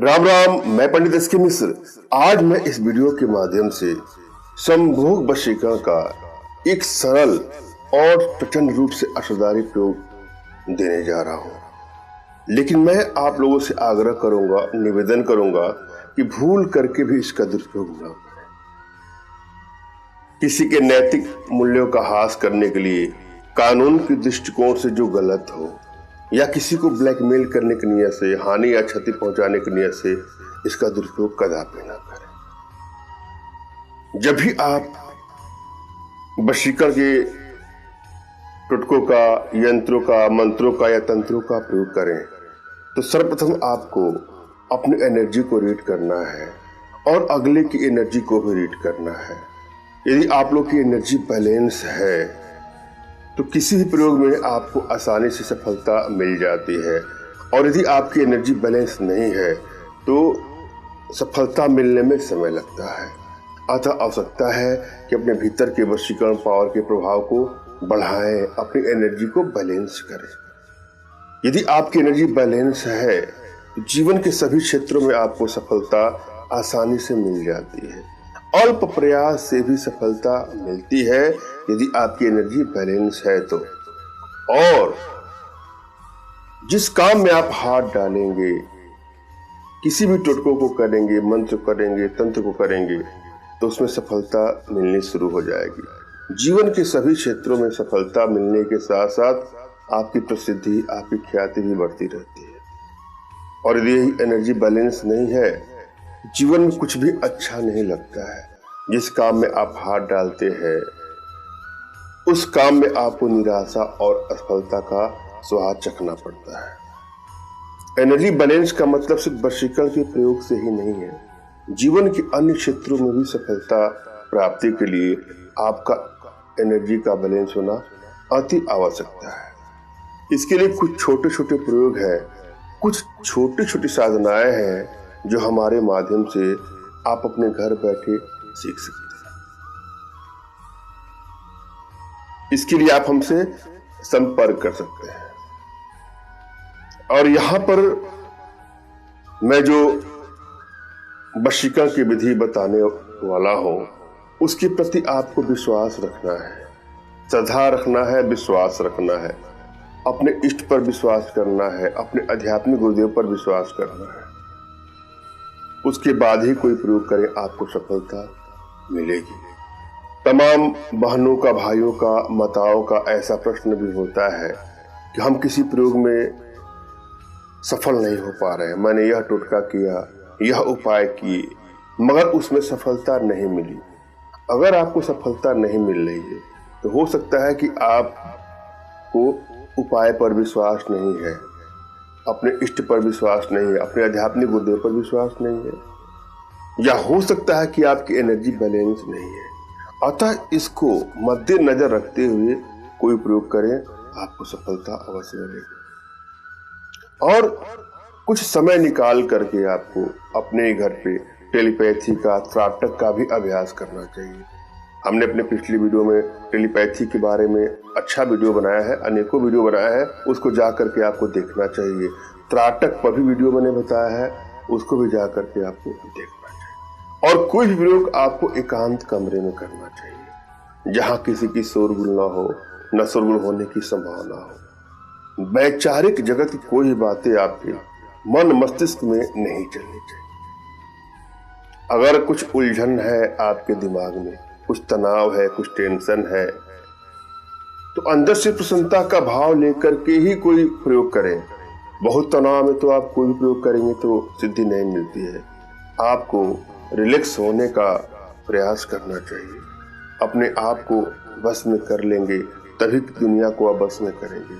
राम राम, मैं पंडित एस के मिश्र। आज मैं इस वीडियो के माध्यम से संभोग वशीकरण का एक सरल और प्रचंड रूप से असरदारी प्रयोग देने जा रहा हूं। लेकिन मैं आप लोगों से आग्रह करूंगा, निवेदन करूंगा कि भूल करके भी इसका दुरुपयोग न करें। किसी के नैतिक मूल्यों का हास करने के लिए, कानून के दृष्टिकोण से जो गलत हो, या किसी को ब्लैकमेल करने की नियत से, हानि या क्षति पहुंचाने की नियत से इसका दुरुपयोग कदापि ना करें। जब भी आप वशीकरण के टोटकों का, यंत्रों का, मंत्रों का या तंत्रों का प्रयोग करें तो सर्वप्रथम आपको अपनी एनर्जी को रीड करना है और अगले की एनर्जी को भी रीड करना है। यदि आप लोग की एनर्जी बैलेंस है तो किसी भी प्रयोग में आपको आसानी से सफलता मिल जाती है, और यदि आपकी एनर्जी बैलेंस नहीं है तो सफलता मिलने में समय लगता है। अतः आवश्यकता है कि अपने भीतर के वशीकरण पावर के प्रभाव को बढ़ाएं, अपनी एनर्जी को बैलेंस करें। यदि आपकी एनर्जी बैलेंस है तो जीवन के सभी क्षेत्रों में आपको सफलता आसानी से मिल जाती है। अल्प प्रयास से भी सफलता मिलती है यदि आपकी एनर्जी बैलेंस है तो। और जिस काम में आप हाथ डालेंगे, किसी भी टोटकों को करेंगे, मंत्र करेंगे, तंत्र को करेंगे, तो उसमें सफलता मिलनी शुरू हो जाएगी। जीवन के सभी क्षेत्रों में सफलता मिलने के साथ साथ आपकी प्रसिद्धि, आपकी ख्याति भी बढ़ती रहती है। और यदि एनर्जी बैलेंस नहीं है, जीवन में कुछ भी अच्छा नहीं लगता है। जिस काम में आप हाथ डालते हैं उस काम में आपको निराशा और असफलता का स्वाद चखना पड़ता है। एनर्जी बैलेंस का मतलब सिर्फ वशीकरण के प्रयोग से ही नहीं है। जीवन के अन्य क्षेत्रों में भी सफलता प्राप्ति के लिए आपका एनर्जी का बैलेंस होना अति आवश्यकता है। इसके लिए कुछ छोटे छोटे प्रयोग हैं, कुछ छोटी छोटी साधनाएं हैं जो हमारे माध्यम से आप अपने घर बैठे सीख सकते हैं। इसके लिए आप हमसे संपर्क कर सकते हैं। और यहां पर मैं जो वशीकरण की विधि बताने वाला हूं उसके प्रति आपको विश्वास रखना है, श्रद्धा रखना है, विश्वास रखना है। अपने इष्ट पर विश्वास करना है, अपने आध्यात्मिक गुरुदेव पर विश्वास करना है। उसके बाद ही कोई प्रयोग करें, आपको सफलता मिलेगी। तमाम बहनों का, भाइयों का, माताओं का ऐसा प्रश्न भी होता है कि हम किसी प्रयोग में सफल नहीं हो पा रहे हैं। मैंने यह टोटका किया, यह उपाय किए, मगर उसमें सफलता नहीं मिली। अगर आपको सफलता नहीं मिल रही है तो हो सकता है कि आपको उपाय पर विश्वास नहीं है, अपने इष्ट पर विश्वास नहीं है, अपने आध्यात्मिक गुरुदेव पर विश्वास नहीं है, या हो सकता है कि आपकी एनर्जी बैलेंस नहीं है। अतः इसको मद्देनजर रखते हुए कोई प्रयोग करें, आपको सफलता अवश्य मिलेगी। और कुछ समय निकाल करके आपको अपने घर पे टेलीपैथी का, त्राटक का भी अभ्यास करना चाहिए। हमने अपने पिछली वीडियो में टेलीपैथी के बारे में अच्छा वीडियो बनाया है, अनेकों वीडियो बनाया है, उसको जा करके आपको देखना चाहिए। त्राटक पर भी वीडियो मैंने बताया है, उसको भी जा करके आपको देखना चाहिए। और कोई भी प्रयोग आपको एकांत कमरे में करना चाहिए, जहां किसी की शोरगुल ना हो, न शोरगुल होने की संभावना हो। वैचारिक जगत की कोई बातें आपके मन मस्तिष्क में नहीं चलनी चाहिए। अगर कुछ उलझन है आपके दिमाग में, कुछ तनाव है, कुछ टेंशन है, तो अंदर से प्रसन्नता का भाव लेकर के ही कोई प्रयोग करें। बहुत तनाव में तो आप कोई भी प्रयोग करेंगे तो सिद्धि नहीं मिलती है। आपको रिलैक्स होने का प्रयास करना चाहिए। अपने आप को बस में कर लेंगे तभी दुनिया को आप बस में करेंगे।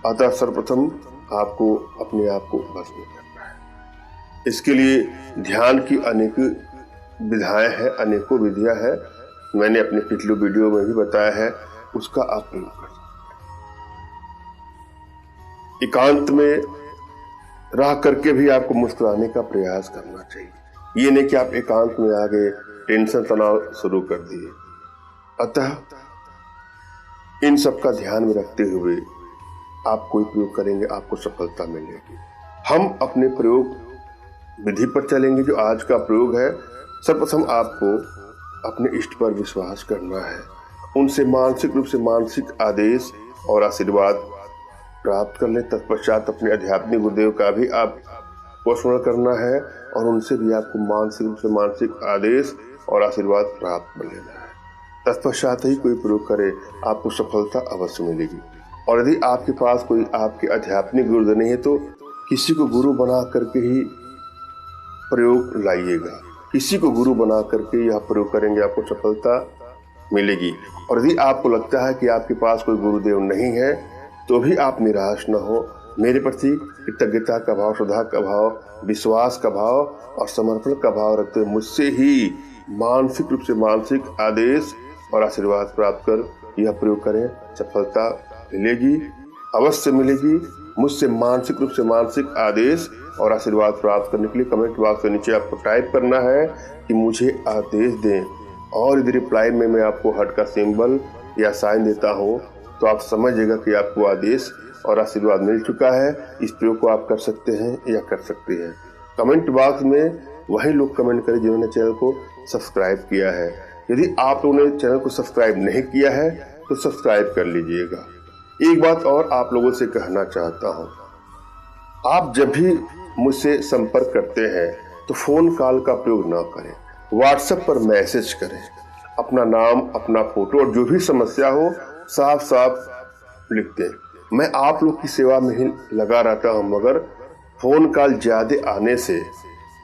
अतः सर्वप्रथम आपको अपने आप को बस में करना है। इसके लिए ध्यान की अनेक विधाएं हैं, अनेकों विधियां हैं। मैंने अपने पिछले वीडियो में भी बताया है, उसका आप प्रयोग कर सकते हैं। एकांत में रह करके भी आपको मुस्कुराने का प्रयास करना चाहिए। ये नहीं कि आप एकांत में आ गए, टेंशन तनाव शुरू कर दिए। अतः इन सब का ध्यान में रखते हुए आप कोई प्रयोग करेंगे, आपको सफलता मिलेगी। हम अपने प्रयोग विधि पर चलेंगे जो आज का प्रयोग है, सर्वप्रथम आपको अपने इष्ट पर विश्वास करना है, उनसे मानसिक रूप से मानसिक आदेश और आशीर्वाद प्राप्त कर लें। तत्पश्चात अपने आध्यात्मिक गुरुदेव का भी आप स्मरण करना है और उनसे भी आपको मानसिक रूप से मानसिक आदेश और आशीर्वाद प्राप्त कर लेना है। तत्पश्चात ही कोई प्रयोग करे, आपको सफलता अवश्य मिलेगी। और यदि आपके पास कोई आपके आध्यात्मिक गुरुदेव नहीं है तो किसी को गुरु बना करके ही प्रयोग लाइएगा। किसी को गुरु बना करके यह प्रयोग करेंगे, आपको सफलता मिलेगी। और यदि आपको लगता है कि आपके पास कोई गुरुदेव नहीं है तो भी आप निराश न हो। मेरे प्रति कृतज्ञता का भाव, श्रद्धा का भाव, विश्वास का भाव और समर्पण का भाव रखते हुए मुझसे ही मानसिक रूप से मानसिक आदेश और आशीर्वाद प्राप्त कर यह प्रयोग करें, सफलता मिलेगी, अवश्य मिलेगी। मुझसे मानसिक रूप से मानसिक आदेश और आशीर्वाद प्राप्त करने के लिए कमेंट बॉक्स के नीचे आपको टाइप करना है कि मुझे आदेश दें, और यदि रिप्लाई में मैं आपको हार्ट का सिंबल या साइन देता हूँ तो आप समझिएगा कि आपको आदेश और आशीर्वाद मिल चुका है। इस प्रयोग को आप कर सकते हैं या कर सकते हैं। कमेंट बॉक्स में वही लोग कमेंट करें जिन्होंने चैनल को सब्सक्राइब किया है। यदि आप लोगों ने चैनल को सब्सक्राइब नहीं किया है तो सब्सक्राइब कर लीजिएगा। एक बात और आप लोगों से कहना चाहता हूँ, आप जब भी मुझसे संपर्क करते हैं तो फोन कॉल का प्रयोग ना करें, व्हाट्सएप पर मैसेज करें। अपना नाम, अपना फोटो और जो भी समस्या हो साफ साफ लिख दें। मैं आप लोग की सेवा में ही लगा रहता हूँ, मगर फ़ोन कॉल ज़्यादा आने से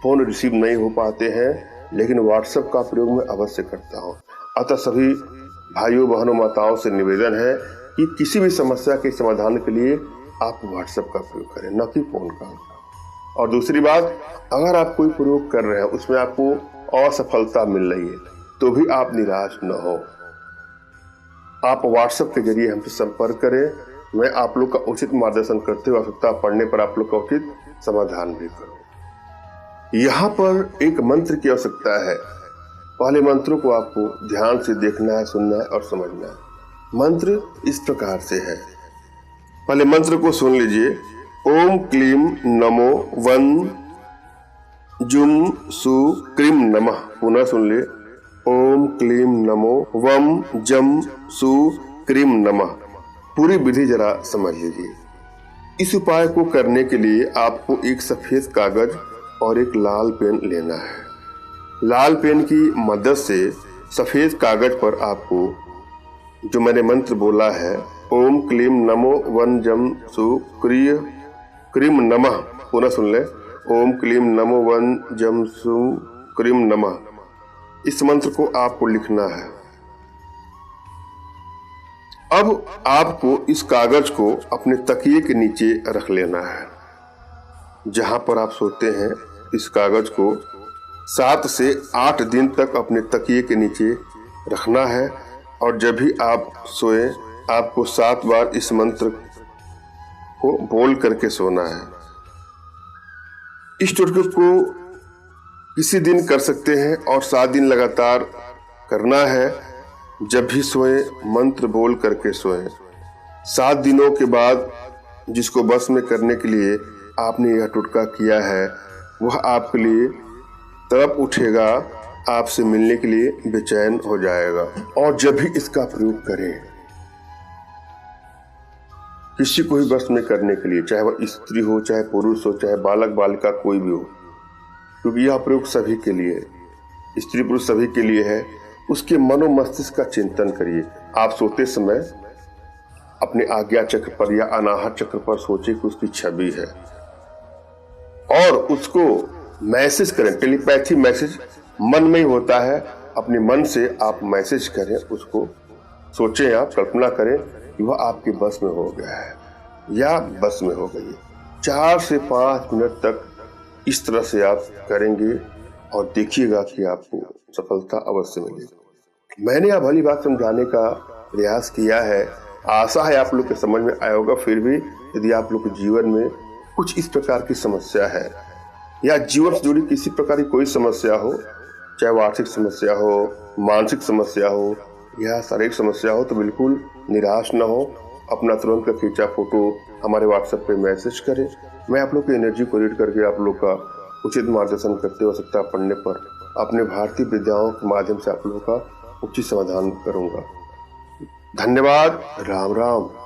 फ़ोन रिसीव नहीं हो पाते हैं, लेकिन व्हाट्सएप का प्रयोग मैं अवश्य करता हूँ। अतः सभी भाइयों बहनों माताओं से निवेदन है कि किसी भी समस्या के समाधान के लिए आप व्हाट्सएप का प्रयोग करें, न कि फ़ोन कॉल का। और दूसरी बात, अगर आप कोई प्रयोग कर रहे हैं उसमें आपको असफलता मिल रही है तो भी आप निराश न हो। आप व्हाट्सएप के जरिए हमसे संपर्क करें। मैं आप लोग का उचित मार्गदर्शन करते हुए आवश्यकता पड़ने पर आप लोग का उचित समाधान भी करूं। यहाँ पर एक मंत्र की आवश्यकता है। पहले मंत्रों को आपको ध्यान से देखना है, सुनना है और समझना है। मंत्र इस प्रकार से है, पहले मंत्र को सुन लीजिए। ओम क्लीम नमो वन जुम सु क्रीम नमः। पुनः सुन ले। ओम क्लीम नमो वम जम सु क्रीम नमः। पूरी विधि जरा समझ लीजिए। इस उपाय को करने के लिए आपको एक सफेद कागज और एक लाल पेन लेना है। लाल पेन की मदद से सफेद कागज पर आपको जो मैंने मंत्र बोला है, ओम क्लीम नमो वन जम सु क्रीम नमः, पुनः सुन ले। ओम क्लीम नमो वन जम सु क्रीम नमः। इस मंत्र को आपको लिखना है। अब आपको इस कागज को अपने तकिए के नीचे रख लेना है। जहां पर आप सोते हैं इस कागज को 7 से 8 दिन तक अपने तकिए के नीचे रखना है। और जब भी आप सोए आपको 7 बार इस मंत्र को बोल करके सोना है। इस टोटके को किसी दिन कर सकते हैं और 7 दिन लगातार करना है। जब भी सोए मंत्र बोल करके सोए। 7 दिनों के बाद जिसको बस में करने के लिए आपने यह टोटका किया है वह आपके लिए तड़प उठेगा, आपसे मिलने के लिए बेचैन हो जाएगा। और जब भी इसका प्रयोग करें किसी को भी बस में करने के लिए, चाहे वह स्त्री हो, चाहे पुरुष हो, चाहे बालक बालिका कोई भी हो, क्योंकि यह प्रयोग सभी के लिए, स्त्री पुरुष सभी के लिए है। उसके मनो मस्तिष्क का चिंतन करिए। आप सोते समय अपने आज्ञा चक्र पर या अनाहत चक्र पर सोचे कि उसकी छवि है और उसको मैसेज करें। टेलीपैथी मैसेज मन में ही होता है। अपने मन से आप मैसेज करें, उसको सोचें, आप कल्पना करें कि वह आपके बस में हो गया है या बस में हो गई है। 4 से 5 मिनट तक इस तरह से आप करेंगे और देखिएगा कि आपको सफलता अवश्य मिलेगी। मैंने यह भली बात समझाने का प्रयास किया है। आशा है आप लोग के समझ में आया होगा। फिर भी यदि आप लोग के जीवन में कुछ इस प्रकार की समस्या है या जीवन से जुड़ी किसी प्रकार की कोई समस्या हो, चाहे वो आर्थिक समस्या हो, मानसिक समस्या हो या शारीरिक समस्या हो, तो बिल्कुल निराश न हो। अपना तुरंत का खींचा फोटो हमारे व्हाट्सएप पे मैसेज करें। मैं आप लोग की एनर्जी को रीड करके आप लोग का उचित मार्गदर्शन करते, आवश्यकता पड़ने पर अपने भारतीय विद्याओं के माध्यम से आप लोगों का उचित समाधान करूंगा। धन्यवाद। राम राम।